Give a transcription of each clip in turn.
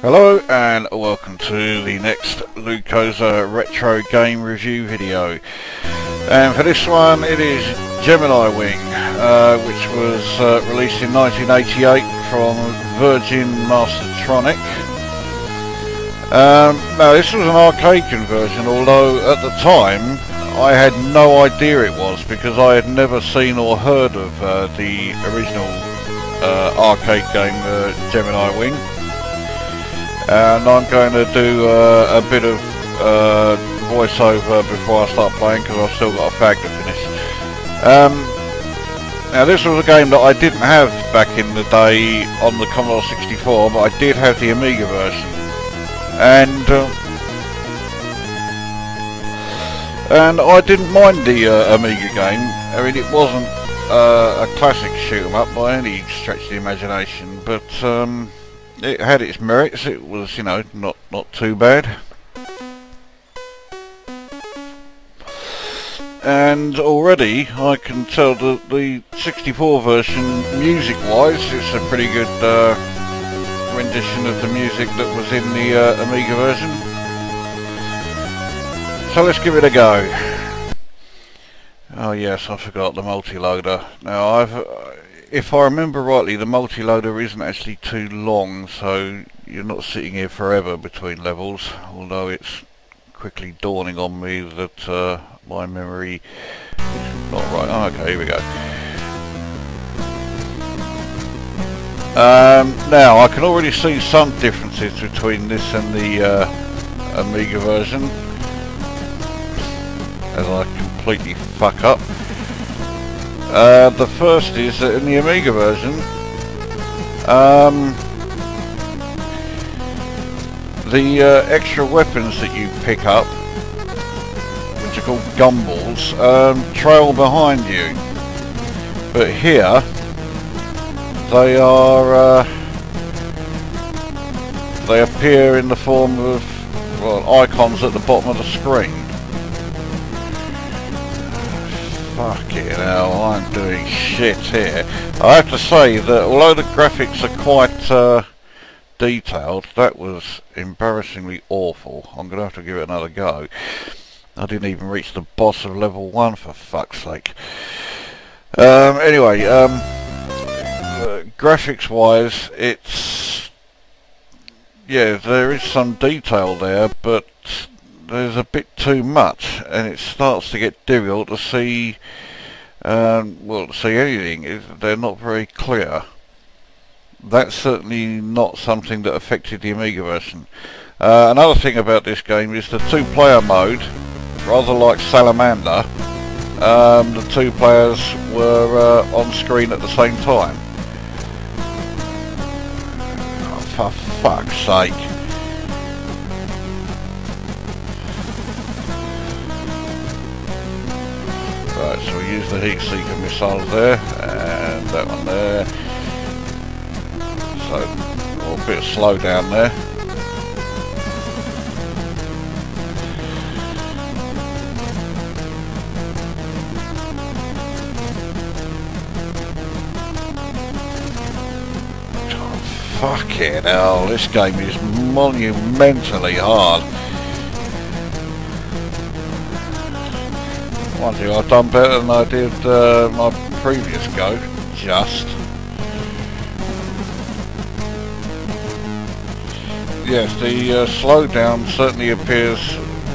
Hello and welcome to the next Lukozer retro game review video, and for this one it is Gemini Wing, which was released in 1988 from Virgin Mastertronic. Now this was an arcade conversion, although at the time I had no idea it was, because I had never seen or heard of the original arcade game Gemini Wing. And I'm going to do a bit of voiceover before I start playing, because I've still got a fag to finish. Now this was a game that I didn't have back in the day on the Commodore 64, but I did have the Amiga version. And I didn't mind the Amiga game. I mean, it wasn't a classic shoot 'em up by any stretch of the imagination, but it had its merits. It was, you know, not too bad. And already I can tell that the 64 version, music-wise, it's a pretty good rendition of the music that was in the Amiga version. So let's give it a go. Oh yes, I forgot the multi-loader. Now if I remember rightly, the multi-loader isn't actually too long, so you're not sitting here forever between levels, although it's quickly dawning on me that my memory is not right. Oh, okay, here we go. Now I can already see some differences between this and the Amiga version, as I completely fuck up. The first is that in the Amiga version, the extra weapons that you pick up, which are called gumballs, trail behind you. But here, they appear in the form of, well, icons at the bottom of the screen. Fucking hell, I'm doing shit here. I have to say that although the graphics are quite detailed, that was embarrassingly awful. I'm going to have to give it another go. I didn't even reach the boss of level 1, for fuck's sake. Anyway, graphics wise, it's... yeah, there is some detail there, but there's a bit too much, and it starts to get difficult to see, well, to see anything. They're not very clear. That's certainly not something that affected the Amiga version. Another thing about this game is the two-player mode. Rather like Salamander, the two players were on screen at the same time. Oh, for fuck's sake. Right, so we use the heat seeker missiles there, and that one there. So, a bit of slowdown there. Oh, fucking hell, this game is monumentally hard. Mind you, I've done better than I did my previous go, just. Yes, the slowdown certainly appears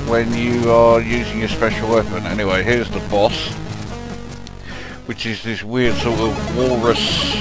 when you are using your special weapon. Anyway, here's the boss, which is this weird sort of walrus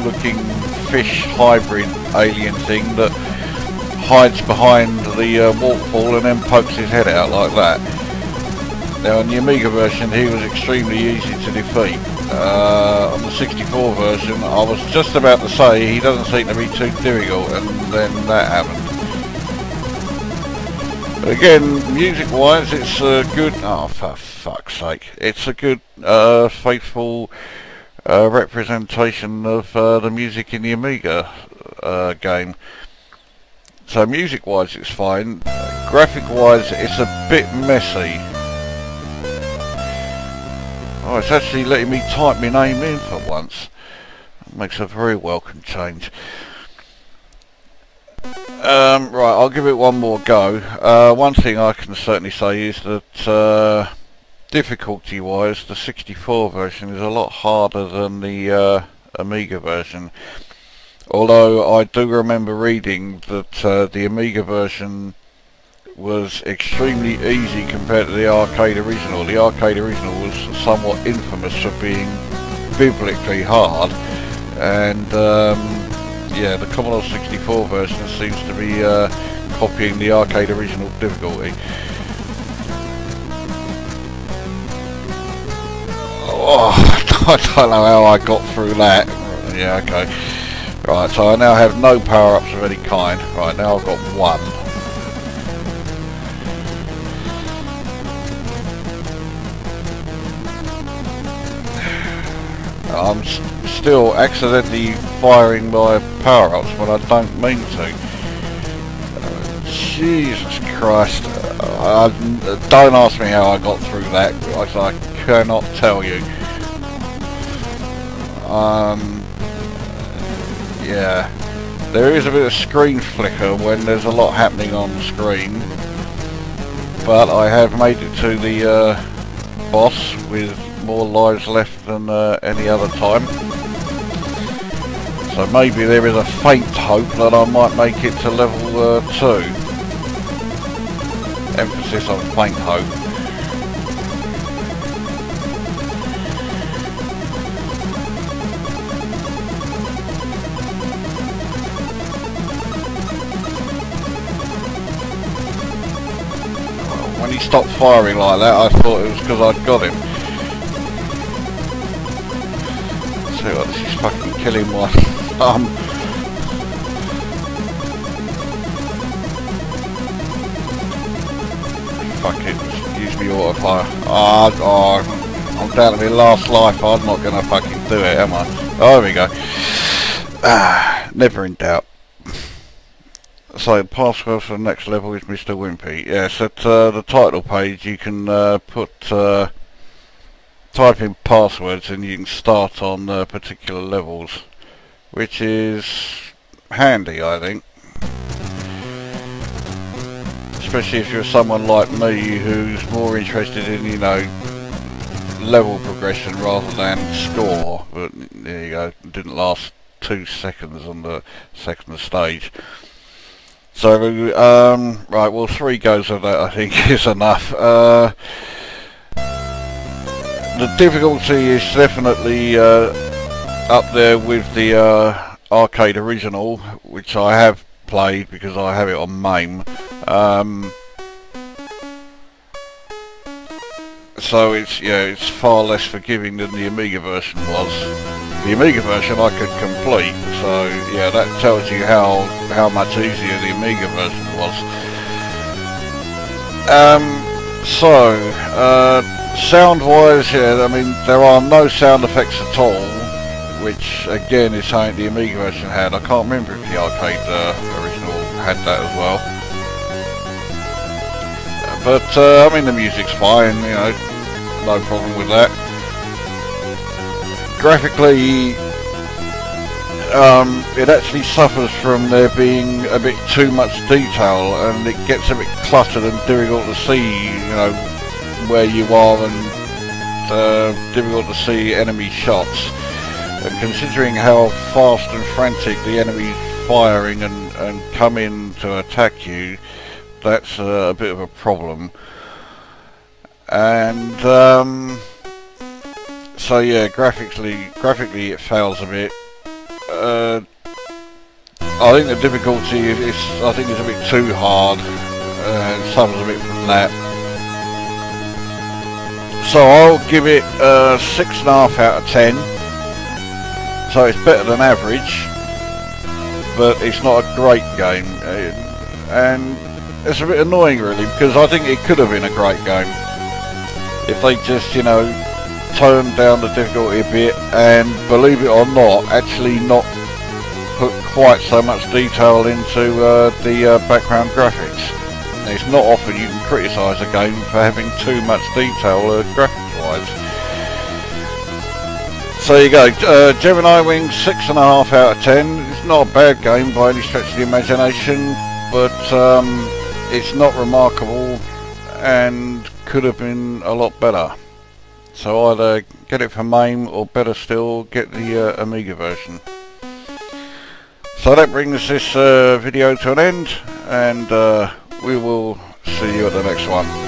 looking fish hybrid alien thing that hides behind the waterfall and then pokes his head out like that. Now in the Amiga version he was extremely easy to defeat. On the 64 version I was just about to say he doesn't seem to be too difficult, and then that happened. But again, music wise it's a good, oh for fuck's sake, it's a good faithful representation of the music in the Amiga game. So music wise it's fine, graphic wise it's a bit messy. Oh, it's actually letting me type my name in for once. Makes a very welcome change. Right, I'll give it one more go. One thing I can certainly say is that difficulty wise the 64 version is a lot harder than the Amiga version. Although I do remember reading that the Amiga version was extremely easy compared to the arcade original. The arcade original was somewhat infamous for being biblically hard, and yeah, the Commodore 64 version seems to be copying the arcade original difficulty. Oh, I don't know how I got through that. Yeah, okay. Right, so I now have no power-ups of any kind. Right, now I've got one. I'm still accidentally firing my power-ups when I don't mean to. Jesus Christ. Don't ask me how I got through that, because I cannot tell you. Yeah. There is a bit of screen flicker when there's a lot happening on the screen. But I have made it to the boss with more lives left than any other time. So maybe there is a faint hope that I might make it to level 2. Emphasis on faint hope. When he stopped firing like that, I thought it was because I'd got him. See what, this is fucking killing my thumb. Fuck it, just use me autofire. Oh, I'm down to my last life, I'm not gonna fucking do it, am I? Oh, there we go. Never in doubt. So, password for the next level is Mr. Wimpy. Yes, at the title page you can type in passwords and you can start on particular levels, which is handy, I think. Especially if you're someone like me who's more interested in, you know, level progression rather than score. But there you go, it didn't last 2 seconds on the second stage. So, right, well, 3 goes of that I think is enough. The difficulty is definitely up there with the arcade original, which I have played because I have it on MAME. So it's, yeah, it's far less forgiving than the Amiga version was. The Amiga version I could complete, so yeah, that tells you how much easier the Amiga version was. Sound wise, yeah, I mean there are no sound effects at all, which again is something the Amiga version had. I can't remember if the arcade original had that as well. But I mean the music's fine, you know, no problem with that. Graphically, it actually suffers from there being a bit too much detail, and it gets a bit cluttered and difficult to see, you know, where you are, and difficult to see enemy shots. And considering how fast and frantic the enemies firing and come in to attack you, that's a bit of a problem. And so yeah, graphically it fails a bit. I think the difficulty is I think it's a bit too hard, and suffers a bit from that. So I'll give it 6.5 out of 10. So it's better than average, but it's not a great game, and it's a bit annoying really, because I think it could have been a great game if they just, you know, toned down the difficulty a bit, and believe it or not, actually not put quite so much detail into the background graphics. And it's not often you can criticise a game for having too much detail graphics wise. So there you go, Gemini Wing 6.5 out of 10. It's not a bad game by any stretch of the imagination, but it's not remarkable and could have been a lot better. So either get it for MAME or better still, get the Amiga version. So that brings this video to an end, and we will see you at the next one.